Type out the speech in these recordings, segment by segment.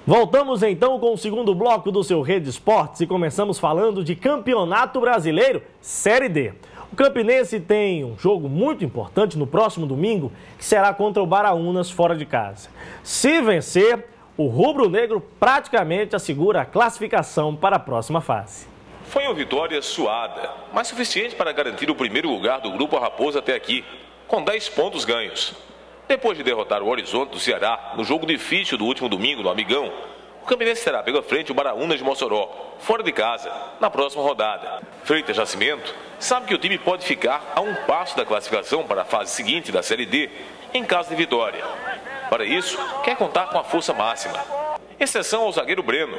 Voltamos então com o segundo bloco do seu Rede Esportes e começamos falando de Campeonato Brasileiro Série D. O Campinense tem um jogo muito importante no próximo domingo, que será contra o Baraunas fora de casa. Se vencer, o rubro-negro praticamente assegura a classificação para a próxima fase. Foi uma vitória suada, mas suficiente para garantir o primeiro lugar do Grupo Raposa até aqui, com 10 pontos ganhos. Depois de derrotar o Horizonte do Ceará no jogo difícil do último domingo no Amigão, o Campinense terá pela frente o Baraunas de Mossoró, fora de casa, na próxima rodada. Freitas Nascimento sabe que o time pode ficar a um passo da classificação para a fase seguinte da Série D, em caso de vitória. Para isso, quer contar com a força máxima. Exceção ao zagueiro Breno,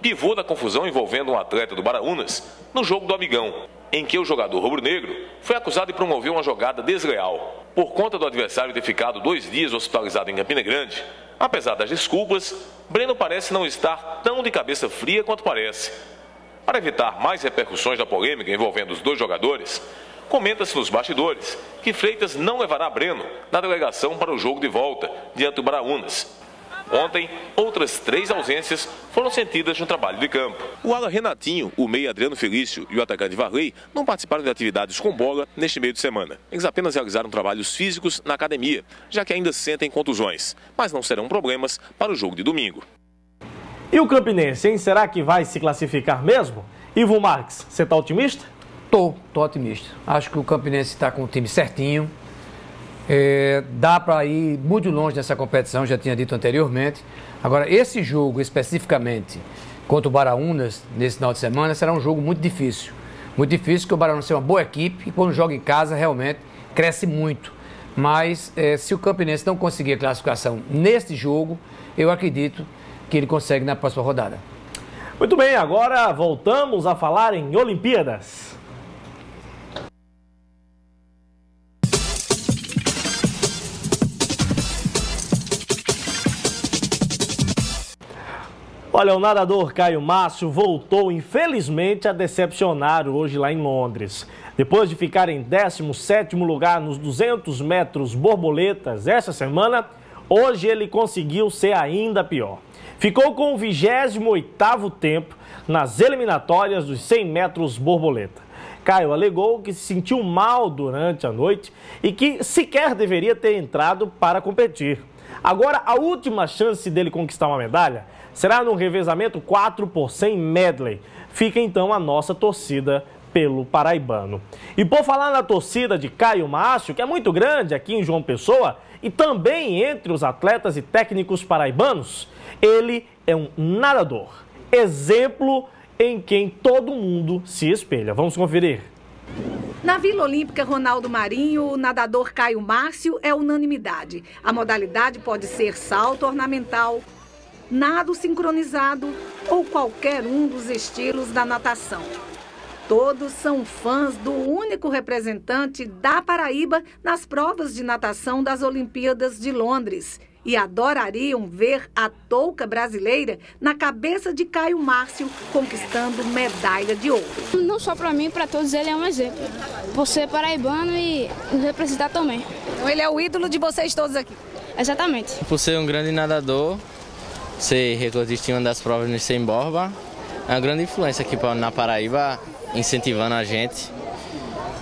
pivô da confusão envolvendo um atleta do Baraunas no jogo do Amigão, em que o jogador rubro-negro foi acusado de promover uma jogada desleal. Por conta do adversário ter ficado 2 dias hospitalizado em Campina Grande, apesar das desculpas, Breno parece não estar tão de cabeça fria quanto parece. Para evitar mais repercussões da polêmica envolvendo os 2 jogadores, comenta-se nos bastidores que Freitas não levará Breno na delegação para o jogo de volta diante do Baraunas. Ontem, outras 3 ausências foram sentidas no trabalho de campo. O ala Renatinho, o meia Adriano Felício e o atacante Varley não participaram de atividades com bola neste meio de semana. Eles apenas realizaram trabalhos físicos na academia, já que ainda sentem contusões, mas não serão problemas para o jogo de domingo. E o Campinense, hein? Será que vai se classificar mesmo? Ivo Marques, você está otimista? Tô otimista. Acho que o Campinense está com o time certinho. Dá para ir muito longe nessa competição, já tinha dito anteriormente. Agora, esse jogo especificamente contra o Baraunas, nesse final de semana, será um jogo muito difícil. Muito difícil, porque o Baraunas é uma boa equipe e quando joga em casa, realmente, cresce muito. Mas, se o Campinense não conseguir a classificação neste jogo, eu acredito que ele consegue na próxima rodada. Muito bem, agora voltamos a falar em Olimpíadas. Olha, o nadador Caio Márcio voltou, infelizmente, a decepcionar hoje lá em Londres. Depois de ficar em 17º lugar nos 200 metros borboletas essa semana, hoje ele conseguiu ser ainda pior. Ficou com o 28º tempo nas eliminatórias dos 100 metros borboleta. Caio alegou que se sentiu mal durante a noite e que sequer deveria ter entrado para competir. Agora, a última chance dele conquistar uma medalha será no revezamento 4x100 medley. Fica então a nossa torcida pelo paraibano. E por falar na torcida de Caio Márcio, que é muito grande aqui em João Pessoa, e também entre os atletas e técnicos paraibanos, ele é um nadador, exemplo em quem todo mundo se espelha. Vamos conferir. Na Vila Olímpica Ronaldo Marinho, o nadador Caio Márcio é unanimidade. A modalidade pode ser salto ornamental, nado sincronizado ou qualquer um dos estilos da natação. Todos são fãs do único representante da Paraíba nas provas de natação das Olimpíadas de Londres e adorariam ver a touca brasileira na cabeça de Caio Márcio conquistando medalha de ouro. Não só para mim, para todos ele é um exemplo. Por ser paraibano e nos representar também. Então ele é o ídolo de vocês todos aqui? Exatamente. Por ser um grande nadador, ser recordista em uma das provas no 100 borba, é uma grande influência aqui na Paraíba, incentivando a gente.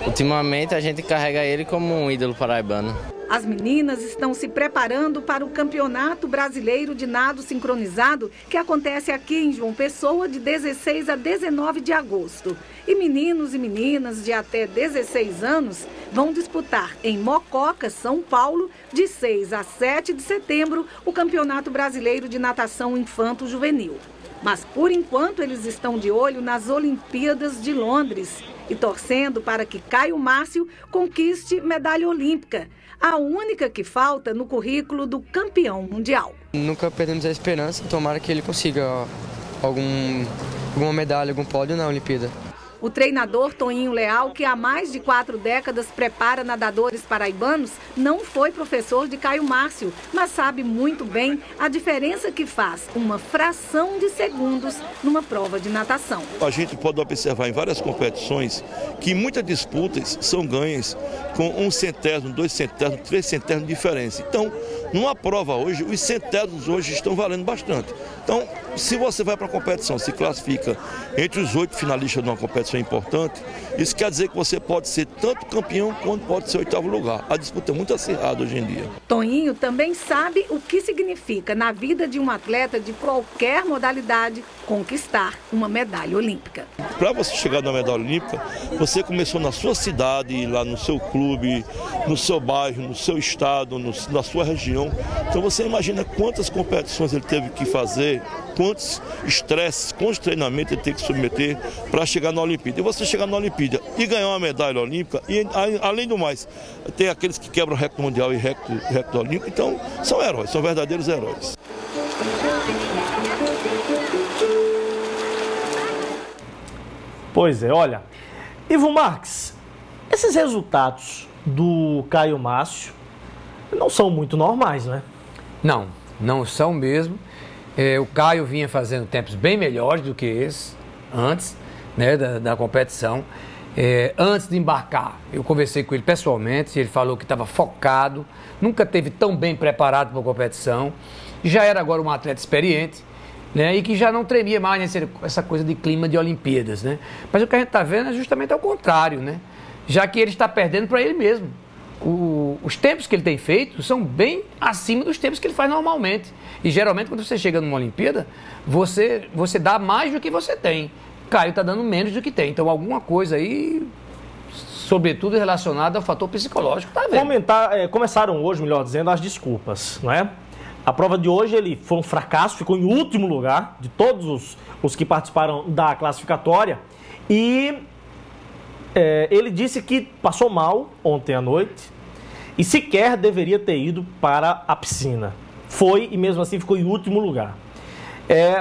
Ultimamente a gente carrega ele como um ídolo paraibano. As meninas estão se preparando para o Campeonato Brasileiro de Nado Sincronizado, que acontece aqui em João Pessoa de 16 a 19 de agosto. E meninos e meninas de até 16 anos vão disputar em Mococa, São Paulo, de 6 a 7 de setembro, o Campeonato Brasileiro de Natação Infanto-Juvenil. Mas, por enquanto, eles estão de olho nas Olimpíadas de Londres e torcendo para que Caio Márcio conquiste medalha olímpica, a única que falta no currículo do campeão mundial. Nunca perdemos a esperança, tomara que ele consiga alguma medalha, algum pódio na Olimpíada. O treinador Toninho Leal, que há mais de 4 décadas prepara nadadores paraibanos, não foi professor de Caio Márcio, mas sabe muito bem a diferença que faz uma fração de segundos numa prova de natação. A gente pode observar em várias competições que muitas disputas são ganhas com 1 centésimo, 2 centésimos, 3 centésimos de diferença. Então, numa prova hoje, os centésimos hoje estão valendo bastante. Então, se você vai para a competição, se classifica entre os 8 finalistas de uma competição importante, isso quer dizer que você pode ser tanto campeão quanto pode ser 8º lugar. A disputa é muito acirrada hoje em dia. Toninho também sabe o que significa na vida de um atleta de qualquer modalidade conquistar uma medalha olímpica. Para você chegar na medalha olímpica, você começou na sua cidade, lá no seu clube, no seu bairro, no seu estado, na sua região. Então você imagina quantas competições ele teve que fazer, quantos estresses, quantos treinamentos ele teve que submeter para chegar na Olimpíada. E você chegar na Olimpíada e ganhar uma medalha olímpica, e além do mais, tem aqueles que quebram o recorde mundial e recorde olímpico, então são heróis, são verdadeiros heróis. Pois é, olha, Ivo Marques, esses resultados do Caio Márcio não são muito normais, né? Não são mesmo. O Caio vinha fazendo tempos bem melhores do que esse, antes, né, da competição. Antes de embarcar, eu conversei com ele pessoalmente, ele falou que estava focado, nunca esteve tão bem preparado para a competição, já era agora um atleta experiente, né, e que já não tremia mais essa coisa de clima de Olimpíadas, né? Mas o que a gente está vendo é justamente ao contrário, né? Já que ele está perdendo para ele mesmo. Os tempos que ele tem feito são bem acima dos tempos que ele faz normalmente. E geralmente quando você chega numa Olimpíada, você dá mais do que você tem. Caio está dando menos do que tem. Então alguma coisa aí, sobretudo relacionada ao fator psicológico, tá vendo? Começaram hoje, melhor dizendo, as desculpas, não é? A prova de hoje ele foi um fracasso, ficou em último lugar de todos os que participaram da classificatória. E ele disse que passou mal ontem à noite e sequer deveria ter ido para a piscina. Foi e mesmo assim ficou em último lugar.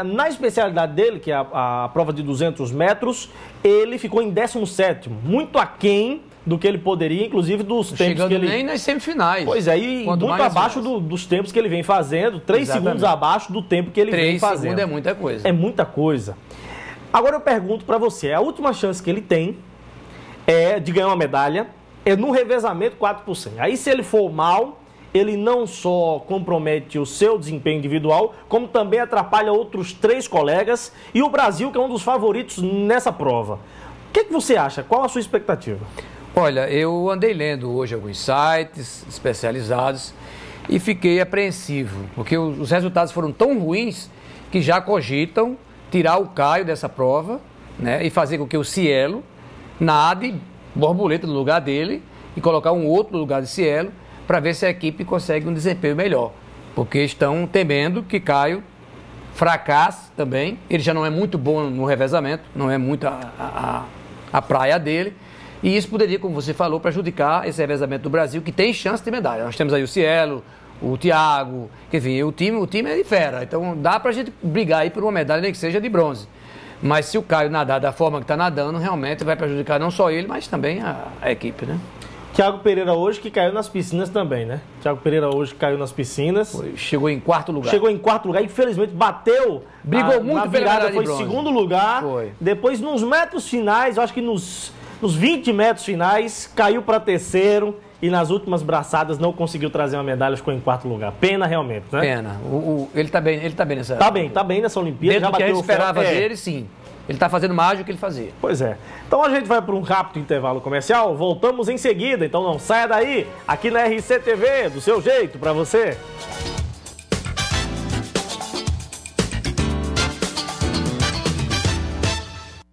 Na especialidade dele, que é a prova de 200 metros, ele ficou em 17º, muito aquém do que ele poderia, inclusive dos tempos que ele... nem nas semifinais. Pois é, e muito abaixo dos tempos que ele vem fazendo, 3 segundos abaixo do tempo que ele vem fazendo. 3 segundos é muita coisa. É muita coisa. Agora eu pergunto para você, a última chance que ele tem de ganhar uma medalha é no revezamento 4%. Aí se ele for mal, ele não só compromete o seu desempenho individual, como também atrapalha outros 3 colegas e o Brasil, que é um dos favoritos nessa prova. O que você acha? Qual a sua expectativa? Olha, eu andei lendo hoje alguns sites especializados e fiquei apreensivo, porque os resultados foram tão ruins que já cogitam tirar o Caio dessa prova, né, e fazer com que o Cielo nade borboleta no lugar dele e colocar um outro no lugar de Cielo para ver se a equipe consegue um desempenho melhor, porque estão temendo que Caio fracasse também. Ele já não é muito bom no revezamento, não é muito a praia dele. E isso poderia, como você falou, prejudicar esse revezamento do Brasil, que tem chance de medalha. Nós temos aí o Cielo, o Thiago, enfim, o time é de fera. Então dá pra gente brigar aí por uma medalha, nem que seja de bronze. Mas se o Caio nadar da forma que está nadando, realmente vai prejudicar não só ele, mas também a equipe, né? Thiago Pereira hoje que caiu nas piscinas também, né? Thiago Pereira hoje caiu nas piscinas. Chegou em 4º lugar. Chegou em 4º lugar, infelizmente bateu. Brigou muito na virada, foi em 2º lugar. Foi. Depois, nos metros finais, eu acho que nos 20 metros finais, caiu para 3º e nas últimas braçadas não conseguiu trazer uma medalha, ficou em 4º lugar. Pena realmente, né? Pena. Ele tá bem nessa... Tá bem nessa Olimpíada. Dentro do que a gente esperava dele, sim. Ele está fazendo mais do que ele fazia. Pois é. Então a gente vai para um rápido intervalo comercial, voltamos em seguida, então não saia daí, aqui na RCTV, do seu jeito, para você.